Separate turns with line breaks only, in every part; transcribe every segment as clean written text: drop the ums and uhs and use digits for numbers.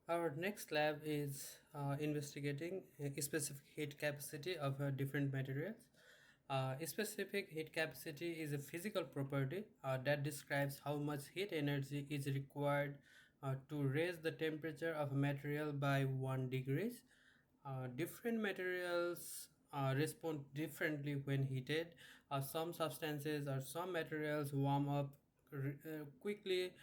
Our next lab is investigating a specific heat capacity of different materials. A specific heat capacity is a physical property that describes how much heat energy is required to raise the temperature of a material by 1 degrees. Different materials respond differently when heated. Some substances or some materials warm up quickly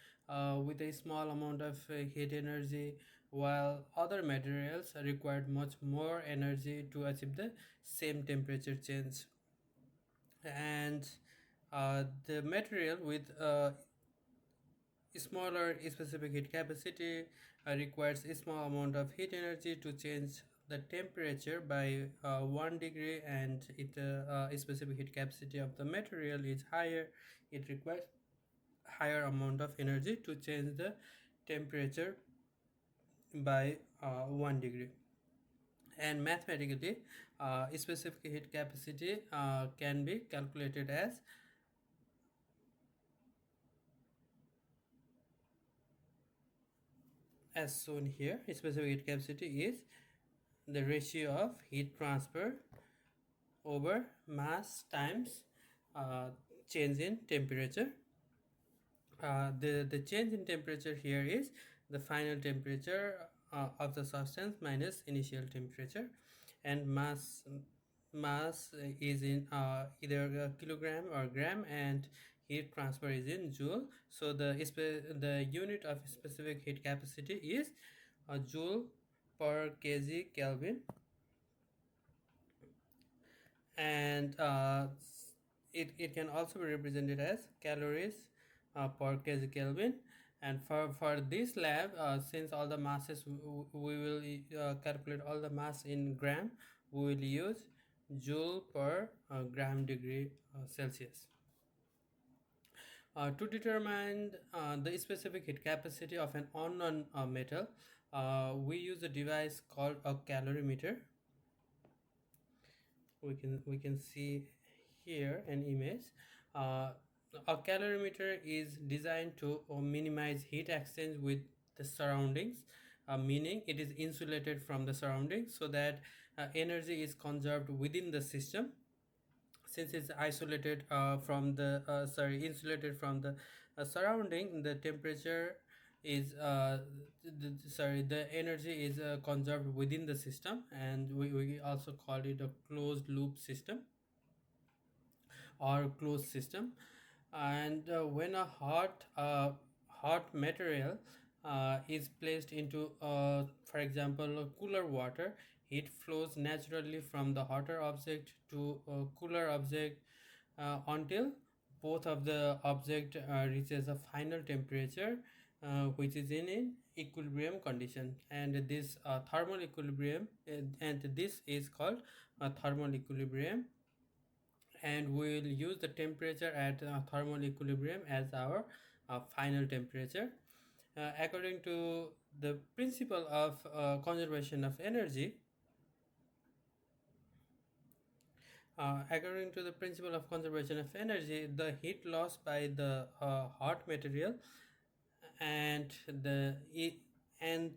with a small amount of heat energy, while other materials require much more energy to achieve the same temperature change. And the material with smaller specific heat capacity requires a small amount of heat energy to change the temperature by 1 degree, and specific heat capacity of the material is higher. It requires higher amount of energy to change the temperature by 1 degree. And mathematically, specific heat capacity can be calculated as shown here. Specific heat capacity is the ratio of heat transfer over mass times uh, change in temperature. The change in temperature here is the final temperature of the substance minus initial temperature, and mass is in either kilogram or gram, and heat transfer is in joule. So the unit of specific heat capacity is joule per kg Kelvin. And it can also be represented as calories per kg Kelvin. And for this lab, since all the masses we will calculate all the mass in gram, we will use joule per gram degree Celsius. To determine the specific heat capacity of an unknown metal, we use a device called a calorimeter. We can see here an image. A calorimeter is designed to minimize heat exchange with the surroundings, meaning it is insulated from the surroundings so that energy is conserved within the system. Since it's isolated from the insulated from the surrounding, the temperature is the energy is conserved within the system, and we also call it a closed loop system or closed system. And when a hot material is placed into for example cooler water, heat flows naturally from the hotter object to a cooler object until both of the object reaches a final temperature which is in an equilibrium condition. And this thermal equilibrium, and this is called thermal equilibrium, and we will use the temperature at thermal equilibrium as our final temperature. According to the principle of conservation of energy, according to the principle of conservation of energy, the heat lost by the hot material and and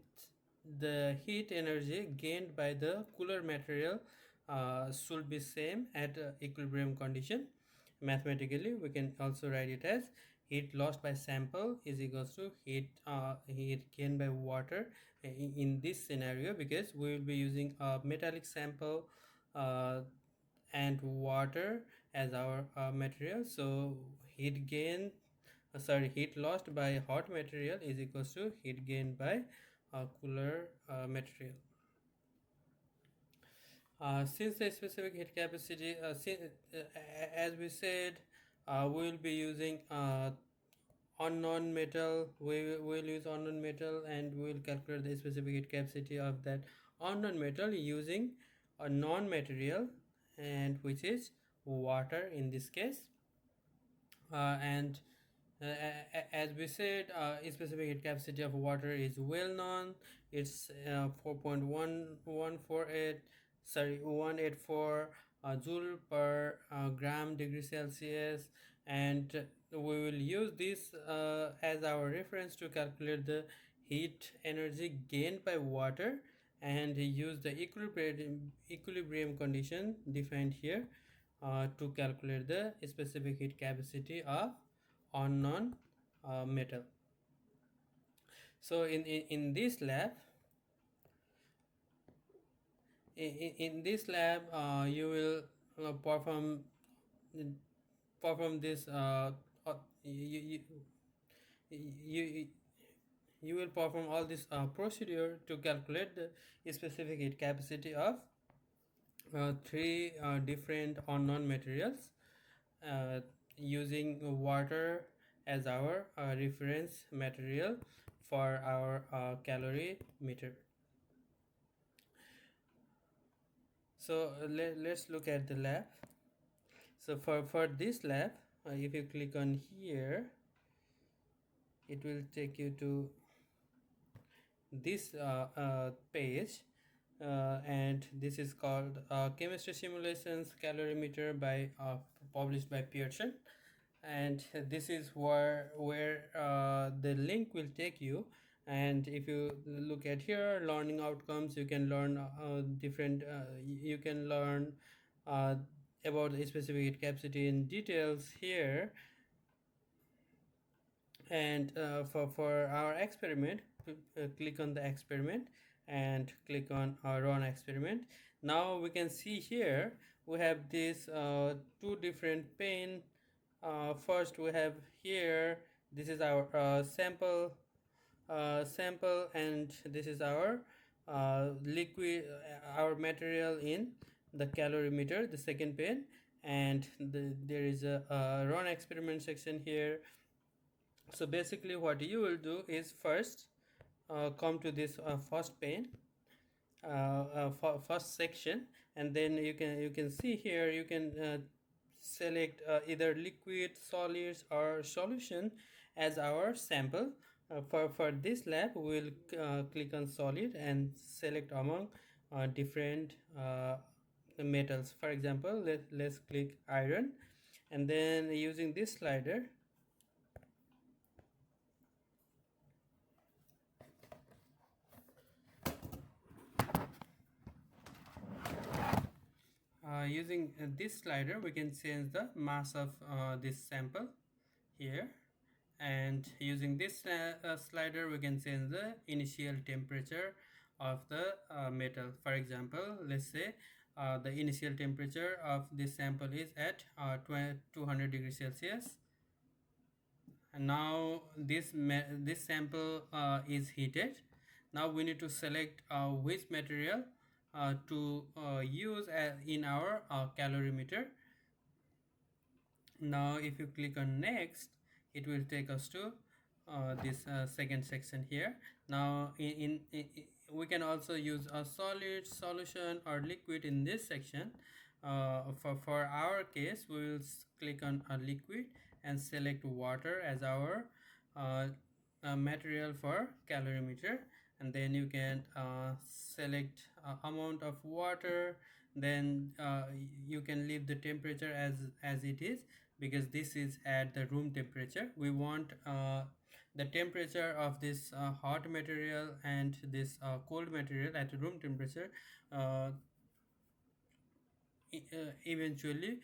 the heat energy gained by the cooler material should be same at equilibrium condition. Mathematically, we can also write it as heat lost by sample is equals to heat gained by water in this scenario, because we will be using a metallic sample uh, and water as our material. So heat lost by hot material is equals to heat gained by cooler material. Since the specific heat capacity, as we said, we will be using unknown metal. We will use unknown metal, and we will calculate the specific heat capacity of that unknown metal using a non material, and which is water in this case. And as we said, specific heat capacity of water is well known. It's 184 joule per gram degree Celsius, and we will use this as our reference to calculate the heat energy gained by water and use the equilibrium condition defined here to calculate the specific heat capacity of unknown metal. So in this lab, in this lab you will perform this you, you you will perform all this procedure to calculate the specific heat capacity of three different unknown materials uh, using water as our reference material for our calorie meter. So let's look at the lab. So for this lab, if you click on here, it will take you to this page, and this is called chemistry simulations calorimeter by published by Pearson. And this is where the link will take you. And if you look at here, learning outcomes, you can learn different you can learn uh, about the specific capacity in details here. And for our experiment, click on the experiment and click on run experiment. Now we can see here we have these two different pane. First we have here, this is our sample, and this is our liquid, our material in the calorimeter, the second pane. And there is a run experiment section here. So basically what you will do is first come to this first pane, first section, and then you can see here you can select either liquid, solids, or solution as our sample. For this lab we will click on solid and select among different metals. For example, let's click iron, and then using this slider using this slider we can change the mass of this sample here, and using this slider we can change the initial temperature of the metal. For example, let's say the initial temperature of this sample is at 200 degrees Celsius, and now this sample is heated. Now we need to select which material to use in our calorimeter. Now if you click on next, it will take us to this second section here. Now we can also use a solid, solution, or liquid in this section. For our case we will click on a liquid and select water as our material for calorimeter, and then you can select amount of water. Then you can leave the temperature as it is, because this is at the room temperature. We want the temperature of this hot material and this cold material at room temperature eventually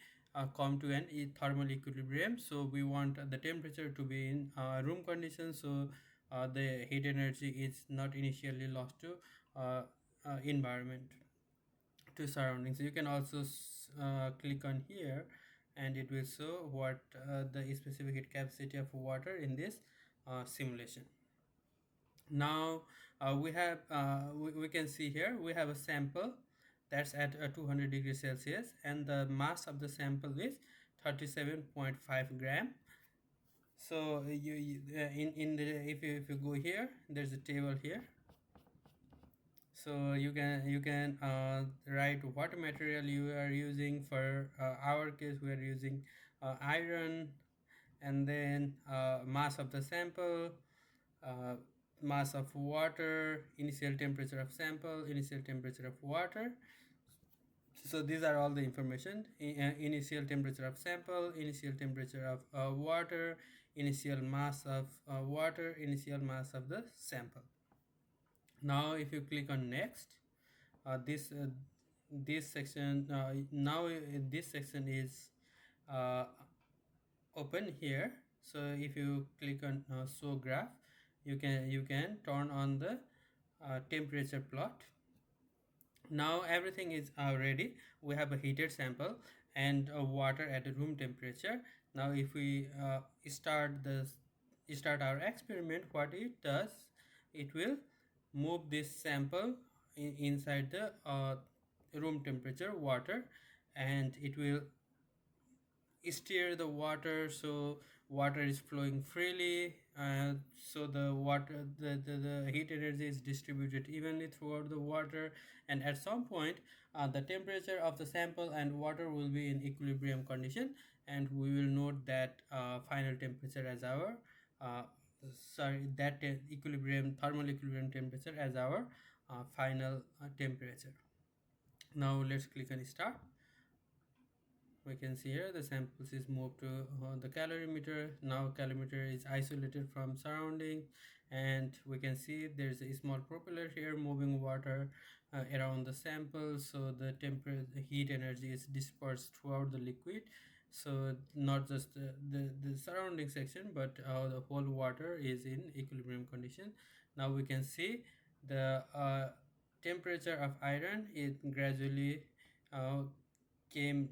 come to an thermal equilibrium. So we want the temperature to be in room conditions, so the heat energy is not initially lost to environment, to surroundings. You can also click on here, and it will show what the specific heat capacity of water in this simulation. Now we can see here we have a sample that's at 200 degrees Celsius, and the mass of the sample is 37.5 gram. So in the if you go here, there's a table here. So you can write what material you are using. For our case we are using iron, and then mass of the sample, uh, mass of water, initial temperature of sample, initial temperature of water. So these are all the information: initial temperature of sample, initial temperature of water, initial mass of water, initial mass of the sample. Now if you click on next, this section now this section is uh, open here. So if you click on show graph, you can turn on the temperature plot. Now everything is ready. We have a heated sample and water at the room temperature. Now if we start our experiment, what it does, it will move this sample inside the room temperature water, and it will stir the water so water is flowing freely, so the heat energy is distributed evenly throughout the water, and at some point the temperature of the sample and water will be in equilibrium condition, and we will note that final temperature as our uh, equilibrium thermal equilibrium temperature as our final temperature. Now let's click on start. We can see here the samples is moved to the calorimeter. Now calorimeter is isolated from surrounding, and we can see there's a small propeller here moving water around the sample, so the temperature heat energy is dispersed throughout the liquid, so not just the surrounding section, but the whole water is in equilibrium condition. Now we can see the temperature of iron is gradually uh, came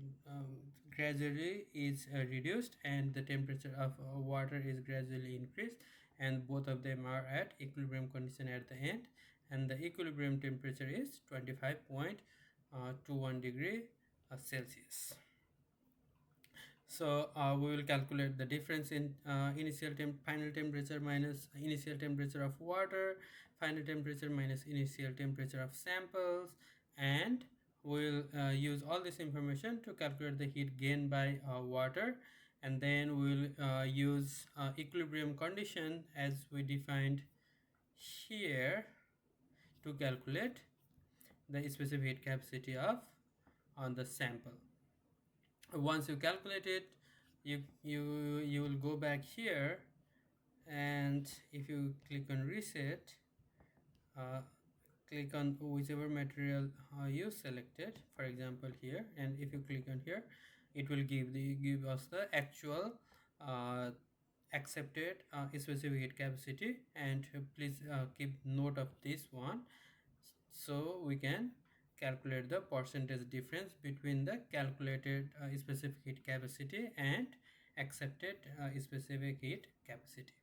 gradually is reduced, and the temperature of water is gradually increased, and both of them are at equilibrium condition at the end, and the equilibrium temperature is 25.21 degree Celsius. So we will calculate the difference in final temperature minus initial temperature of water, final temperature minus initial temperature of samples, and we'll use all this information to calculate the heat gain by water, and then we'll use equilibrium condition as we defined here to calculate the specific heat capacity of on the sample. Once you calculate it, you will go back here, and if you click on reset, uh, click on whichever material you selected, for example here, and if you click on here, it will give us the actual uh, accepted specific heat capacity, and please keep note of this one, so we can calculate the percentage difference between the calculated specific heat capacity and accepted specific heat capacity.